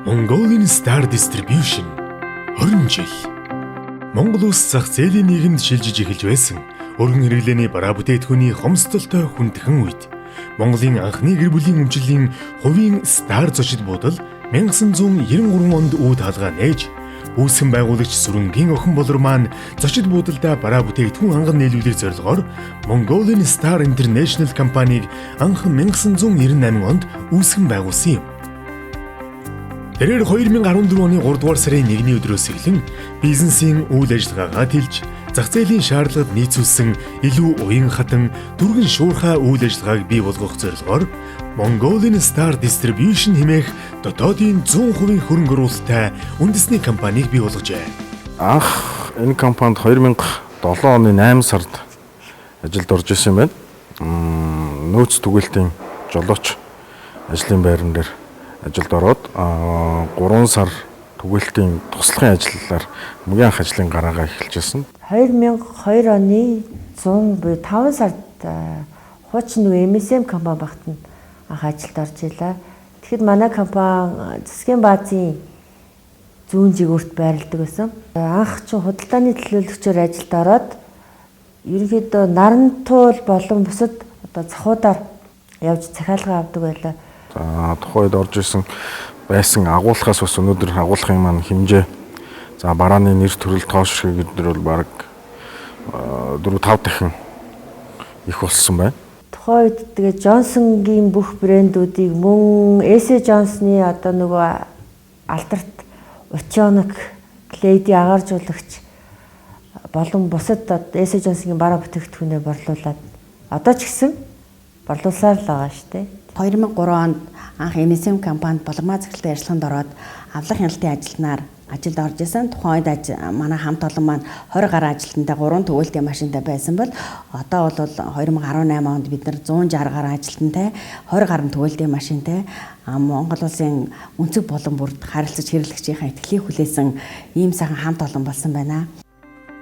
Mongolian Star Distribution 20 жил. Монгол улс зах зээлийн нийгэмд шилжиж эхэлж байсан өргөн хэрэглээний бараа бүтээтгүүний хомсдолтой хүндхэн үед Монголын анхны гэр бүлийн өмчлөлийн хувийн Star зочид буудал 1993 онд үүд хаалгаа нээж үүсгэн байгуулагч Сүрэнгийн охин болор маань зочид буудалдаа бараа бүтээгдэхүүн ханган нийлүүлэх зорилгоор Mongolian Star International компанийг анх 1998 онд үүсгэн байгуулсан юм. Тэрээр 2014 оны 3 дугаар сарын 1-ний өдрөөс эхлэн бизнесийн үйл ажиллагаагаа тэлж зах зээлийн шаардлагад нийцүүлсэн илүү уян хатан дүргэн шуурхай үйл ажиллагааг бий болгох зорилгоор Mongolian Star Distribution хэмээх дотоодын 100% хөрөнгө оруулалттай үндэсний компанийг бий болгожээ. Анх энэ компанид 2007 оны 8 сард ажилд орж исэн байна. Нөөц түгээлтийн жолооч ажлын байран дээр ажилд ороод 3 сар түгээлтийн туслахын ажлаар мөнгө анх ажлын гараагаа эхэлжсэн. 2002 оны 5 сард хуучин MSM компани багтана анх ажилд орж илаа. Тэгэхэд манай компани засгийн баазын зүүн жигүүрт байрладаг байсан. Анх ч худалдааны төлөөлөгчөөр ажилд ороод ерөнхийдөө нарантуул болон бусад захуудаар явж захиалга авдаг байлаа. Тухайд орж исэн байсан агуулгаас бас өнөөдөр агуулгын маань хэмжээ барааны нэр төрөл тоош гэдэг нь бол баг 4-5 дахин их болсон байна. Тухайд тэгээ Джонсонгийн бүх брэндүүдийг мөн AC Johnson-ы алдарт Utonic Lady агааржуулагч болон бусад AC Johnson-гийн бараа бүтээгдэхүүнээ борлуулад одоо ч гэсэн борлуулсаар л байгаа шүү дээ. 2003 онд анх MSM компанид болормоо захиралтай ажиллагаанд ороод авлах хяналтын ажилтнаар ажилд орж исэн. Тухайн үед манай хамт олон маань 20 гаруй ажилтнтай 3 түгээлтийн машинтай байсан бол одоо бол 2018 онд бид нар 160 гаруй ажилтнтай 20 гаруй түгээлтийн машинтай Монгол улсын өнцөг болон бүрд харилцаж хэрэглэгчийн ихтгэлийг хүлээсэн ийм сайхан хамт олон болсон байна.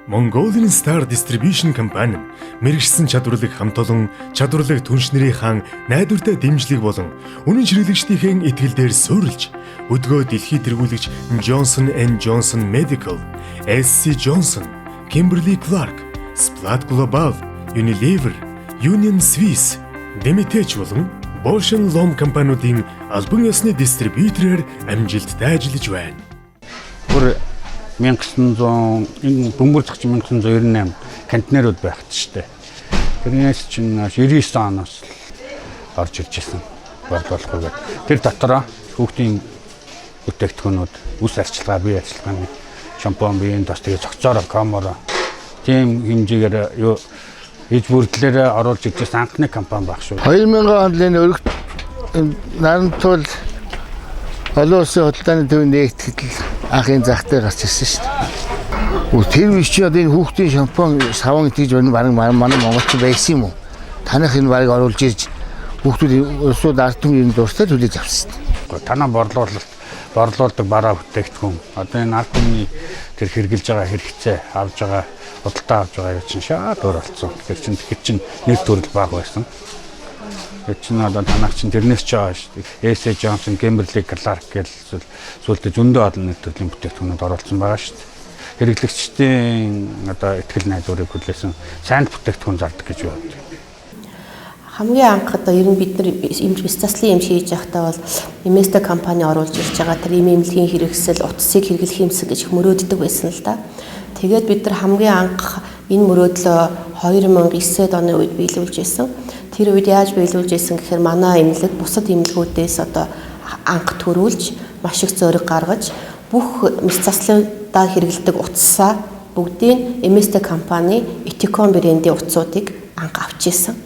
Mongolian Star Distribution компани мэрэгчсэн чадварлаг хамт олон чадварлаг түнш нарийн найдвартай дэмжлэг болон үнэн хэрэглэгчдийн итгэл дээр суурилж өдгөө дэлхийд тэргүүлэгч Johnson & Johnson Medical, SC Johnson, Kimberly-Clark, Splat Global, Unilever, Union Swiss, Demitech болон Bausch & Lomb компаниудын албан ёсны дистрибьюторээр амжилттай ажиллаж байна. 1900 энэ бөмбөр зэгч 1998 контейнерүүд байхад штэ. Тэрнээс чинь 99 оноос орж ирж ирсэн борлуулахгүйгээр. Тэр дотороо хүүхдийн бүтээгдэхүүнүүд, үс арчилгаа, бие арчилгааны шампунь, биеийн тос тэгээ цогцоороо, коморо тийм хэмжээгээр иж бүрдлээрээ оруулж ирсэн анхны компани баг шүү. 2000 онд энэ өргөт нарантуул олон улсын худалдааны төв нэгтгэл анхын зах дээр гарч ирсэн шүү дээ. Тэр үе чи одоо энэ хүүхдийн шампунь, савн гэж манай монголч байсан юм уу? Таних энэ барыг оруулж ирж хүүхдүүд улсууд ард түмний дуртай төлөж авсан шүү дээ. Танаа борлуулдаг бараа бүтээгдэхүүн одоо энэ ард түмний тэр хэрэгжилж байгаа хэрэгцээ авж байгаа худалдаа авж байгаа чинь шаад өөр болсон. Тэгэхээр чинь нэр төрөл бага байсан. Чинь одоо танах чинь тэрнээс ч байгаа шүү дээ. AC Johnson, Kimberly-Clark гэсэн сүүлдээ зөндөө олон нэр төрлийн бүтээгдэхүүнүүд оролцсон байгаа шүү дээ. Хэрэглэгчдийн одоо итгэл найдварыг хүлээсэн сайн бүтээгдэхүүн зардаг гэж байна. Хамгийн анх одоо ер нь бид нар бис заслын юм хийж явахдаа бол MST компани оруулж ирж байгаа тэр эмнэлгийн хэрэгсэл, утсыг хэрэглэх юмсэг гэж их мөрөөддөг байсан л да. Тэгээд бид нар хамгийн анх энэ мөрөөдлөө 2009 оны үед биелүүлж байсан. Тэр үед яаж биелүүлж байсан гэхээр манай эмнэлэг бусад эмнэлгүүдээс одоо анх төрүүлж маш их зориг гаргаж бүх мис заслуудаа хэрэглэдэг утсаа бүгдийг MST компани Eticon брэндийн утсуудыг анх авч ирсэн.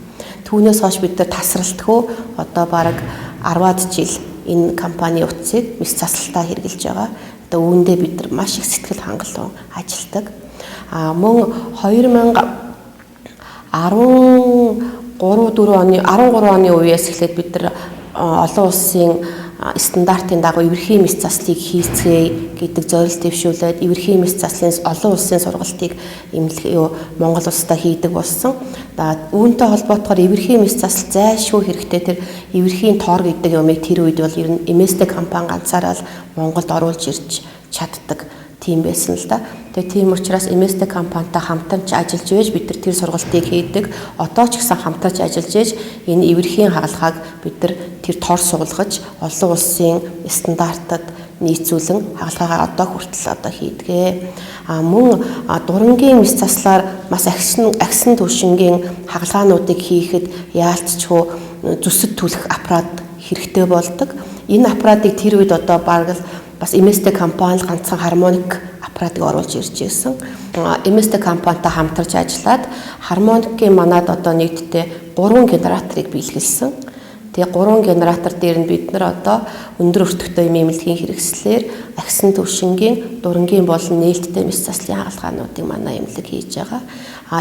Түүнээс хойш бид нар тасралтгүй одоо бараг 10-аад жил энэ компани утсыг мис заслалтаа хэрэглэж байгаа. Одоо үүндээ бид нар маш их сэтгэл хангалуун ажилладаг. Мөн 2013 оны үеэс эхлээд бид нар олон улсын стандартын дагуу эвэрхийн мэс заслыг хийцгээе гэдэг зорилт дэвшүүлээд эвэрхийн мэс заслын олон улсын сургалтыг Монгол улсдаа хийдэг болсон. Үүнтэй холбоотойгоор эвэрхийн мэс засал зайлшгүй хэрэгтэй тэр эвэрхийн тоор гэдэг юмыг тэр үед бол ер нь MSD компани ганцаараа л Монголд оруулж ирж чаддаг тийм байсан л да. Тэгээ тийм учраас MSD компанитай хамтарч ажиллаж байж бид нар тэр сургалтыг хийдэг. Одоо ч гэсэн хамтарч ажиллаж байж энэ эвэрхийн хагалгааг бид нар тэр тор суулгаж олон улсын стандартад нийцүүлэн хагалгаагаа одоо хүртэл одоо хийдгээ. Мөн дурангийн мэс заслаар бас агсан түвшингийн хагалгаануудыг хийхэд яалтчгүй зүсэд түлэх аппарат хэрэгтэй болдог. Энэ аппаратыг тэр үед одоо бараг бас MSD компани ганцхан хармоник аппаратыг оруулж ирж байсан. MSD компанитай хамтарч ажиллаад хармоникийн манад одоо нийтдээ 3 генераторыг биелгэлсэн. Тэгээ 3 генератор дээр нь бид нар одоо өндөр өртөгтэй эмнэлгийн хэрэгслээр агсан түвшингийн дурангийн болон нээлттэй мэс заслын хагалгаануудыг манай эмнэлэг хийж байгаа.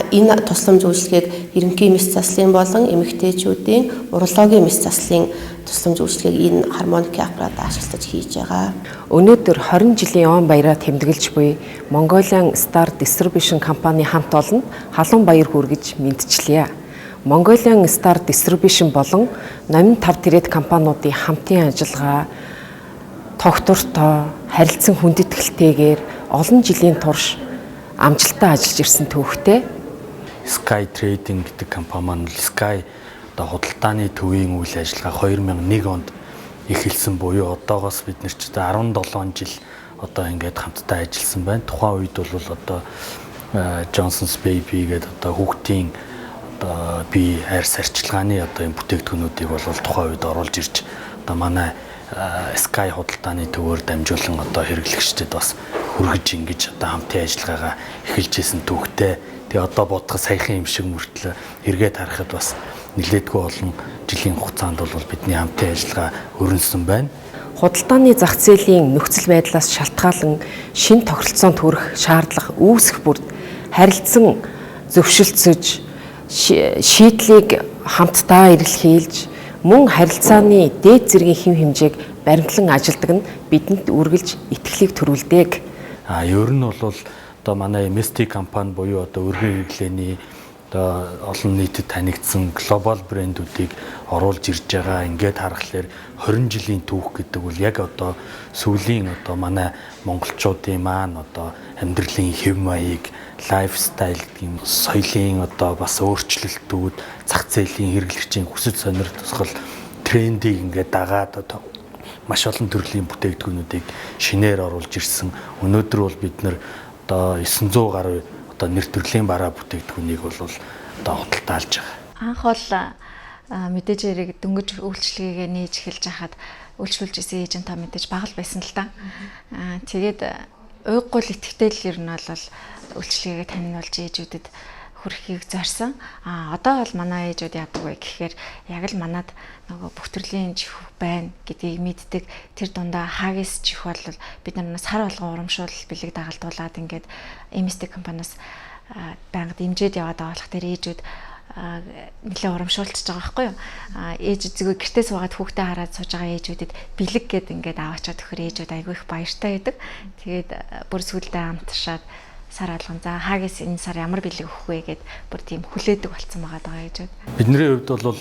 Энэ тусламж үйлчилгээг ерөнхий мэс заслын болон эмэгтэйчүүдийн урологийн мэс заслын тусламж үйлчилгээг энэ хармоникийн аппарат ашиглаж хийж байгаа. Өнөөдөр 20 жилийн он баяраа тэмдэглэж буй Mongolian Star Distribution компани хамт олон халуун баяр хүргэж мэдчилье. Mongolian Star Distribution болон номин 5 тэрэт компаниудын хамтын ажиллагаа тогтвортой, харилцан хүндэтгэлтэйгээр олон жилийн турш амжилттай ажиллаж ирсэн төвхтэй. Sky Trading гэдэг компани маань Sky одоо худалдааны төвийн үйл ажиллагаа 2001 онд эхэлсэн буюу одоогоос бид нар ч 17 жил одоо ингээд хамтдаа ажилласан байна. Тухайн үед бол одоо Johnson's Baby гэдэг одоо хүүхдийн одоо бие хайрс арчилгааны одоо энэ бүтээгдэхүүнүүдийг бол тухайн үед оруулж ирж одоо манай Sky худалдааны төвөөр дамжуулан одоо хэрэглэгчдэд бас хүргэж ингэж одоо хамтын ажиллагаагаа эхэлж исэн төвхтэй. Тэгээ одоо бодох саяхан юм шиг мөртлөө эргээд харахад бас нэлээдгүй олон жилийн хугацаанд бол бидний хамтын ажиллагаа өрнөсөн байна. Худалдааны зах зээлийн нөхцөл байдлаас шалтгаалan шин тохиролцоонд хүрэх шаардлага үүсэх бүрд харилцан зөвшөлдсөж шийдлийг хамтдаа эрэлхийлж мөн харилцааны дээд зэргийн хэв хэмжээг баримтлан ажилдаг нь бидэнд үргэлж итгэлийг төрүүлдэг. Ер нь бол одоо манай MSD компани буюу одоо өргөн хэрэглээний одоо олон нийтэд танигдсан глобал брэндүүдийг оруулж ирж байгаа. Ингээд харахаар 20 жилийн түүх гэдэг бол яг одоо сүүлийн одоо манай монголчуудын маань одоо амьдралын хэв маяг, лайфстайл гэм соёлын одоо бас өөрчлөлтүүд, зах зээлийн хэрэглэгчийн хүсэл сонирхол тусгал трендийг ингээд дагаад одоо маш олон төрлийн бүтээгдэхүүнүүдийг шинээр оруулж ирсэн. Өнөөдөр бол бид нэр одоо 900 гаруй одоо нэр төрлийн бараа бүтээгдэхүүнийг бол одоо худалдаалж байгаа. Анх бол мэдээж яриг дөнгөж үйлчлэгээ нээж эхэлж хахад үйлчлүүлж исэн эйжентаа мэдээж бага л байсан л да. Тэгээд уйггүй л итгэвтэй л ер нь бол үйлчлэгээ таниулж ээжүүдэд хүрхийг зорьсон. Одоо бол манай ээжүүд яадаг вэ гэхээр яг л манад нөгөө бүх төрлийн чихв байна гэдгийг мэддэг. Тэр дундаа хагис чих бол бид нараас сар болгон урамшуул бэлэг дагалдуулаад ингээд MSD компаниас байнга дэмжиж яваад байгаа болох тэр ээжүүд нэлээ урамшуулчихж байгаа байхгүй юу? Ээж зүгээр гэртээ суугаад хүүхдээ хараад сууж байгаа ээжүүдэд бэлэг гэд ингээд аваачаад өгөхөр ээжүүд айгүй их баяртай байдаг. Тэгээд бүр сүлдээ амтшаад сар алган за хагис энэ сар ямар бэлэг өгөх вэ гэд бүр тийм хүлээдэг болцсон байгаа гэж байна. Бидний хувьд бол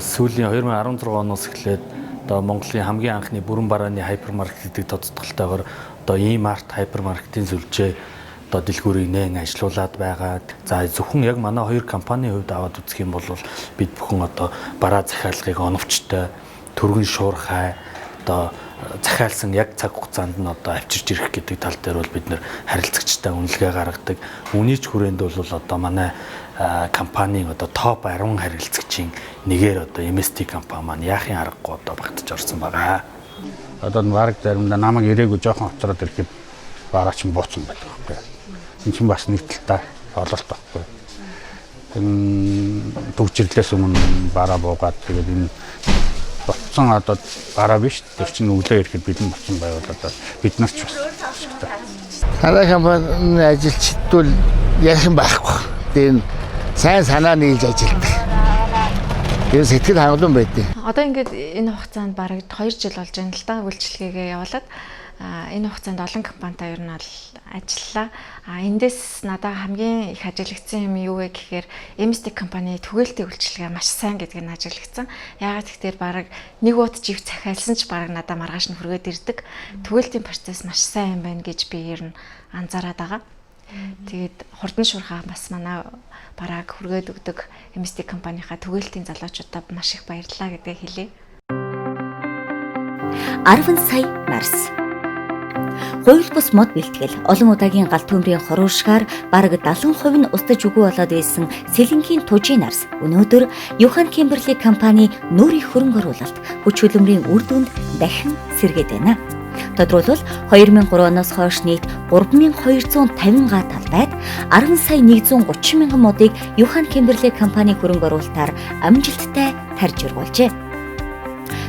сүүлийн 2016 оноос эхлээд одоо Монголын хамгийн анхны бүрэн барааны хайпермаркет гэдэг тодтолтойгоор одоо E-Mart хайпермаркетын сүлжээ одоо дэлгүүрийг нээн ажилуулад байгаа. За зөвхөн яг манай хоёр компанийн хувьд аваад үзэх юм бол бид бүхэн одоо бараа захиалгыг оновчтой, түргэн шуурхай одоо захиалсан яг цаг хугацаанд нь одоо авчирч ирэх гэдэг тал дээр бол бид нэр харилцагчтай үнэлгээ гаргадаг. Үүний ч хүрээнд бол одоо манай компанийн одоо топ 10 харилцагчийн нэгээр одоо MSD компани маань яахын аргагүй одоо багтаж орсон байгаа. Одоо баг заримдаа намайг ирээгүй жоохон хоцроод ирэхэд бараач нь бууцсан байдаг байхгүй. Энэ чинь бас нэг талтай ололт байхгүй. Төгжрлээс өмнө бараа буугаад тэгээд энэ боцсон одоо бараа биш тэр чинь өглөө ирэхэд бидний боцсон байвал одоо бид нар ч бас ашигтай. Манай компани ажилчид бол ярих юм байхгүй. Тэгээд сайн санаа нийлж ажилладаг. Тэгээд сэтгэл хангалуун байдیں۔ Одоо ингээд энэ хугацаанд бараг 2 жил болж байна л да үйлчлэгээгээ явуулаад энэ хугацаанд олон компанитай ер нь бол ажиллалаа. Эндээс надад хамгийн их ажиглагдсан юм юу вэ гэхээр MSD компани түгээлтийн үйлчлэгээ маш сайн гэдгийг нь ажиглагдсан. Яагаад гэхээр бараг нэг удаа жив захиалсан ч бараг надад маргааш нь хүргээд ирдэг. Түгээлтийн процесс маш сайн юм байна гэж би ер нь анзаараад байгаа. Тэгээд хурдан шуурхаа бас манай бараг хүргээд өгдөг MSD компанийнхаа түгээлтийн залуучуудад маш их баярлалаа гэдгийг хэлье. 10 сая нарс. Хууль бус мод бэлтгэл олон удаагийн галт төмрийн хуруушгаар бараг 70% нь устж үгүй болоод байсан Сэлэнгийн Тужийн нарс өнөөдөр Юхан Кимберли компани нүүрийн хөрөнгө оруулалт хүч хөдөлмөрийн үр дүнд дахин сэргээд байна. Тодорхойлбол 2003 оноос хойш нийт 3250 га талбайд 10 сая 130 мянган модыг Юхан Кимберли компани хөрөнгө оруулалтаар амжилттай тарж ургуулжээ.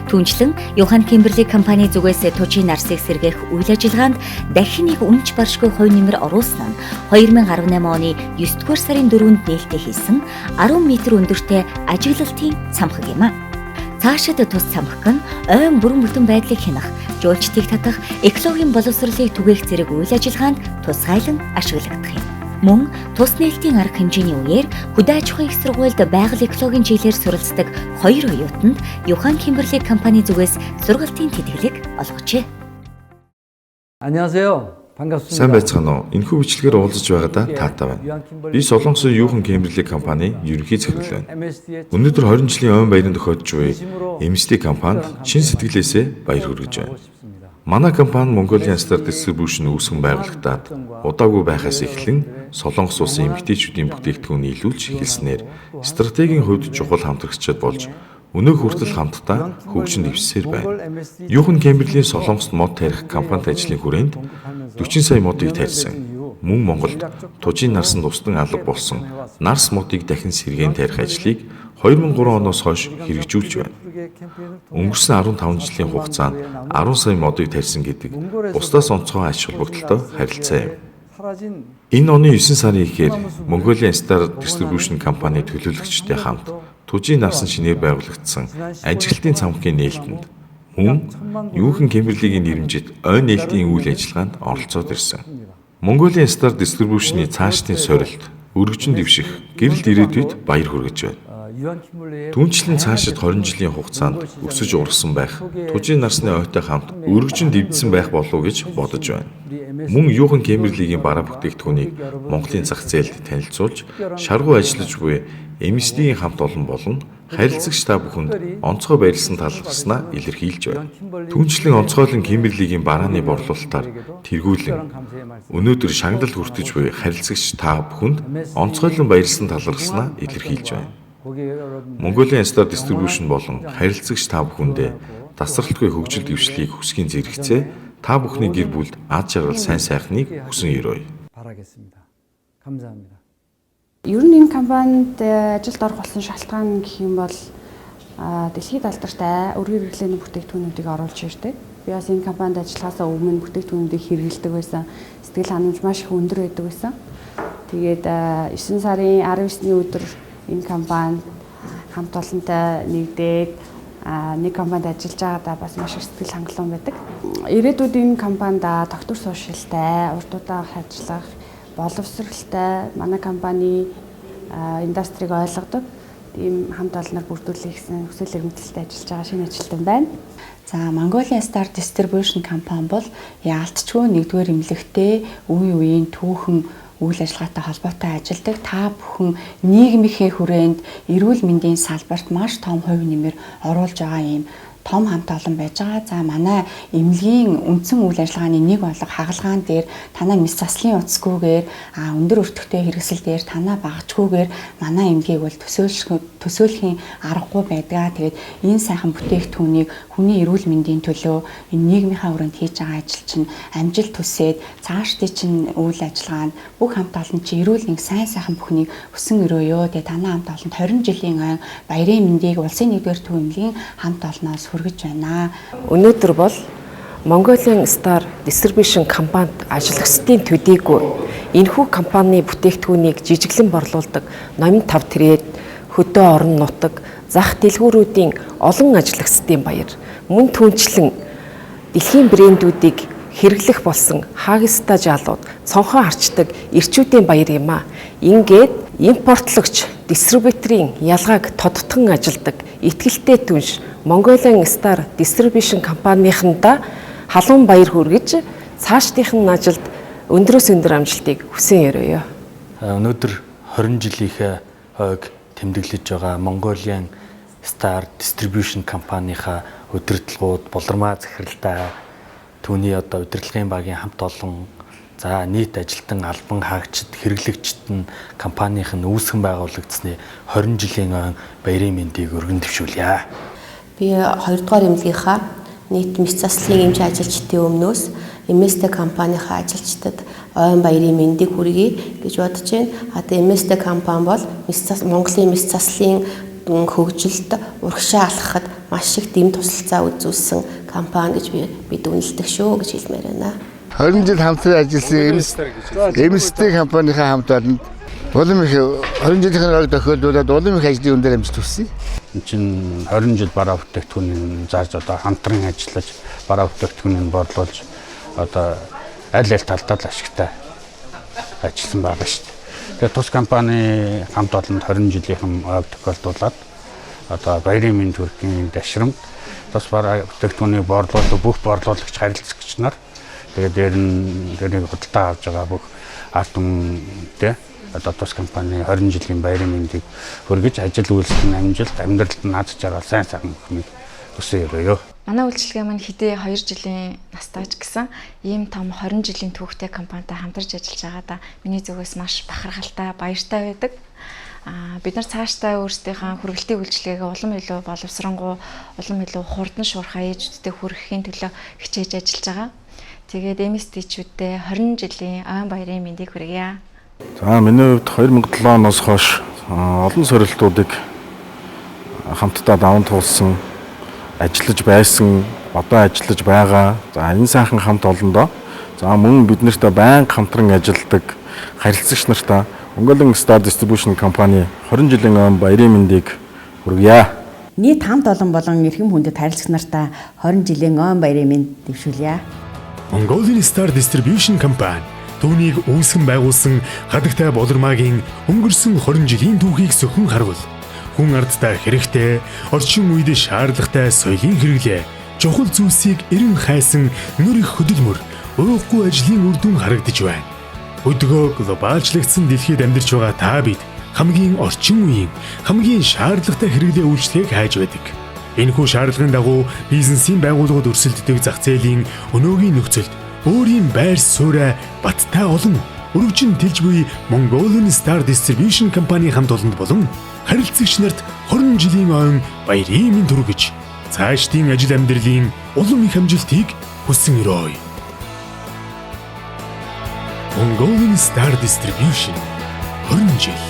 Түүнчлэн Юхан Кимберли компани зүгээс Тужийн нарсыг сэргээх үйл ажиллагаанд дахин нэг үнж баршгүй хувь нэмэр оруулсан нь 2018 оны 9-р сарын 4-нд нээлттэй хийсэн 10 м өндөртэй ажиглалтын цамхаг юм а. Цаашид тус цамхаг нь ойн бүрэн бүтэн байдлыг хянах, жуулчдыг татах, экологийн боловсролыг түгээх зэрэг үйл ажиллагаанд тусгайлан ашиглагдах юм. Мөн тус нээлтийн арга хэмжээний үеэр хөдөө аж ахуйн их сургуульд байгаль экологийн чиглэлээр суралцдаг 2 оюутанд Юхан Кимберли компани зүгээс сургалтын тэтгэлэг олгожээ. 안녕하세요. 반갑습니다. Сайн байцгаана уу? Энэхүү бичлэгээр уулзаж байгаадаа таатай байна. Би Солонгосын Юхан Кимберли компани ерөнхий захирал байна. Өнөөдөр 20 жилийн ойн баярын тохиолдож буй MSD компанид шин сэтгэлээсээ баяр хүргэж байна. Манай компани Mongolian Star Distribution үүсгэн байгуулагдаад удаагүй байхаас эхлэн Солонгос улсын эмэгтэйчүүдийн бүтээгдэхүүн нийлүүлж эхэлснээр стратегийн хувьд чухал хамтрагчид болж өнөөг хүртэл хамтдаа хөгжин дэвшсээр байна. Юхан Кимберлийн Солонгост мод тарих компанид ажлын хүрээнд 40 сая модыг тарьсан. Мөн Монголд Тужийн нарсанд устан алга болсон нарс модыг дахин сэргээн тарих ажлыг 2003 оноос хойш хэрэгжүүлж байна. Өнгөрсөн 15 жилийн хугацаанд 10 сая модыг тарьсан гэдэг бусдаас онцгой ач холбогдолтой харилцаа юм. Энэ оны 9 сарын ихээр Mongolian Star Distribution компани төлөөлөгчтэй хамт Тужийн нарсан шинээр байгуулагдсан ажиглалтын цамхгийн нээлтэнд мөн Юхан Кимберлигийн нэрмжид ойн нээлтийн үйл ажиллагаанд оролцоод ирсэн. Mongolian Star Distribution-ы цаашдын сорилт, өргөжин дэвших, гэрэлт ирээдүйд баяр хүргэж байна. Түүнчлэн цаашид 20 жилийн хугацаанд өсөж ургасан байх Тужийн нарсны ойтой хамт өргөжин дэвдсэн байх болов уу гэж бодож байна. Мөн Юхан Кимберлигийн бараа бүтээгдэхүүнийг Монголын зах зээлд танилцуулж, шаргуу ажиллаж буй MSD-ийн хамт олон болон харилцагч та бүхэнд онцгой баярлсан талархснаа илэрхийлж байна. Түүнчлэн онцгойлон Кимберлигийн барааны борлуулалтаар тэргүүлэн өнөөдөр шагналд хүртэж буй харилцагч та бүхэнд онцгойлон баярлсан талархснаа илэрхийлж байна. Mongolian Star Distribution болон харилцагч та бүхэндээ тасралтгүй хөгжил дэвшлийг хүсгийн зэрэгцээ та бүхний гэр бүлд ад жаргал сайн сайхныг хүсэн өрөөе. 바라겠습니다. 감사합니다. Ер нь энэ компанид ажилд орох болсон шалтгаан гэх юм бол дэлхийд алдартай өргөн хэрэглээний бүтээгдэхүүнүүдийг оруулж ирдэг. Би бас энэ компанид ажиллахаас өмнө бүтээгдэхүүнүүдийг хэрэглэдэг байсан. Сэтгэл ханамж маш их өндөр байдаг байсан. Тэгээд 9 сарын 19-ний өдөр энэ компани хамт олонтой нэгдээд нэг компанид ажиллаж байгаадаа бас маш их сэтгэл хангалуун байдаг. Ирээдүйд энэ компанид тогтвор суурьшилтай, урт удаах ажиллах, боловсролтой манай компани индустриг ойлгодог ийм хамт олоноор бүрдүүлэх гэсэн хүсэл эрмэлзэлтэй ажиллаж байгаа шинэ ажилтан байна. За Mongolian Star Distribution компани бол яалтчгүй нэгдүгээр эмнэлэгтэй үе үеийн түүхэн үйл ажиллагаатай холбоотой ажилладаг та бүхэн нийгмийнхээ хүрээнд эрүүл мэндийн салбарт маш том хувь нэмэр оруулж байгаа юм том хамт олон байж байгаа. За манай эмнэлгийн үндсэн үйл ажиллагааны нэг болго хагалгаан дээр танаа мэс заслын утасгүйгээр өндөр өртөгтэй хэрэгсэл дээр танаа багчгүйгээр манай эмнэлгийг бол төсөөлөхийн аргагүй байдгаа. Тэгээд энэ сайхан бүтээгдэхүүнийг хүний эрүүл мэндийн төлөө энэ нийгмийнхаа хүрээнд хийж байгаа ажил чинь амжилт төсөөд цаашдын чинь үйл ажиллагаанд бүх хамт олон чи эрүүл нэг сайн сайхан бүхнийг өсөн өрөөё. Тэгээд танаа хамт олонд 20 жилийн ойн баярын мэндийг улсын 1-р төв эмнэлгийн хамт олноос хүргэж байна. Өнөөдөр бол Mongolian Star Distribution компанид ажиллагчдын төдийгүй энэхүү компани бүтээгдэхүүнийг жижиглэн борлуулдаг номин 5 тэрээд хөдөө орон нутаг зах дэлгүүрүүдийн олон ажлагчдын баяр, мөн түнчлэн дэлхийн брэндүүдийг хэрэглэх болсон хаагистай жаалууд цонхоо харчдаг эрчүүдийн баяр юм а. Ингээд импортлогч, дистрибьюторийн ялгааг тодтгон ажилдаг итгэлтэй түнш Mongolian Star Distribution компанийнхандаа халуун баяр хүргэж цаашдынхын ажилд өндрөөс өндөр амжилтыг хүсэн өрөөё. Өнөөдөр 20 жилийнхээ хойг тэмдэглэж байгаа Mongolian Star Distribution компанийнхаа удирдлагууд, булармаа захиралтай түүний удирдлагын багийн хамт олон за нийт ажилтан албан хаагчид, хэрэглэгчид нь компанийнх нь үүсгэн байгуулагдсны 20 жилийн ойн баярын мэндийг өргөн дэвшүүлье. Би 2 дугаар эмнэлгийнхаа нийт мэс заслын эмч ажилчдын өмнөөс MST компанийнхаа ажилчдад ойн баярын мэндийг хүргэе гэж бодож байна. Одоо MST компани бол Монголын мэс заслын хөгжилд урагшаа алхахад маш их дэм тусалцаа үзүүлсэн компани гэж бид үнэлдэг шүү гэж хэлмээр байна. 20 жил хамтран ажилласан MST компанийнхаа хамт олонд улам их 20 жилийн ойг тохиолдуулаад улам их ажлын өндөр амжилт хүсье. Энэ чинь 20 жил бараа бүтээгдэхүүнийг зааж одоо хамтран ажиллаж бараа бүтээгдэхүүнийг борлуулж одоо аль талдаа л ашигтай ажилласан байгаа шүү дээ. Тэгээ тус компани хамт олонд 20 жилийнхэн ойг тохиолдуулаад одоо баярын мэнд хүргэхийн дашрамд тус бараа бүтээгдэхүүнийг борлуулдаг бүх борлуулагч харилцагч нар тэгээд дээрний худалдаа авж байгаа бүх ард түмэнтэй одоо тус компани 20 жилийн баярын мэндийг хүргэж ажил үйлсийн амжилт амьдралд наадч байгаа сайн сайхныг хүсэн өрөөё. Манай үйлчилгээ маань хэдий 2 жилийн настайч гэсэн ийм том 20 жилийн түүхтэй компанитай хамтарч ажиллаж байгаадаа миний зүгээс маш бахархалтай, баяртай байдаг. Бид нар цаашдаа өөрсдийнхээ хүргэлтийн үйлчилгээгээ улам илүү боловсронгуй, улам илүү хурдан шуурхай ээжүүдтэй хүргэхийн төлөө хичээж ажиллаж байгаа. Тэгээд MST-чүүдтэй 20 жилийн ойн баярын мэндийг хүргье. За миний хувьд 2007 оноос хойш олон сорилтуудыг хамтдаа даван туулсан, ажиллаж байсан, одоо ажиллаж байгаа. За энэ сайхан хамт олондоо за мөн бид нартай байнга хамтран ажилладаг харилцагч нартаа Mongolian Star Distribution компани 20 жилийн ойн баярын мэндийг хүргье. Нийт хамт олон болон эрхэм хүндэт харилцагч нартаа 20 жилийн ойн баярын мэнд дэвшүүлье. Mongolian Star Distribution компани түүнийг үүсгэн байгуулсан хадагтай болормаагийн өнгөрсөн 20 жилийн түүхийг сөхөн харвал хүн ардтай хэрэгтэй, орчин үед шаардлагатай соёлын хэрэглээ, чухал зүйлсийг эрен хайсан нүр их хөдөлмөр, уухгүй ажлын үр дүн харагдаж байна. Өдгөө глобалчлагдсан дэлхийд амьдарч байгаа та бид хамгийн орчин үеийн, хамгийн шаардлагатай хэрэглээ үйлчлэгийг хайж байдаг. Энэхүү шаардлагын дагуу бизнесийн байгууллагууд өрсөлддөг зах зээлийн өнөөгийн нөхцөлд өөрийн байр суурь баттай олон өргөжин тэлж буй Mongolian Star Distribution компани хамт олонд болон харилцагч нарт 20 жилийн ойн баярын мэнд хүргэж цаашдын ажил амьдралын улам их амжилтыг хүсэн өрөөе. Mongolian Star Distribution 20 жил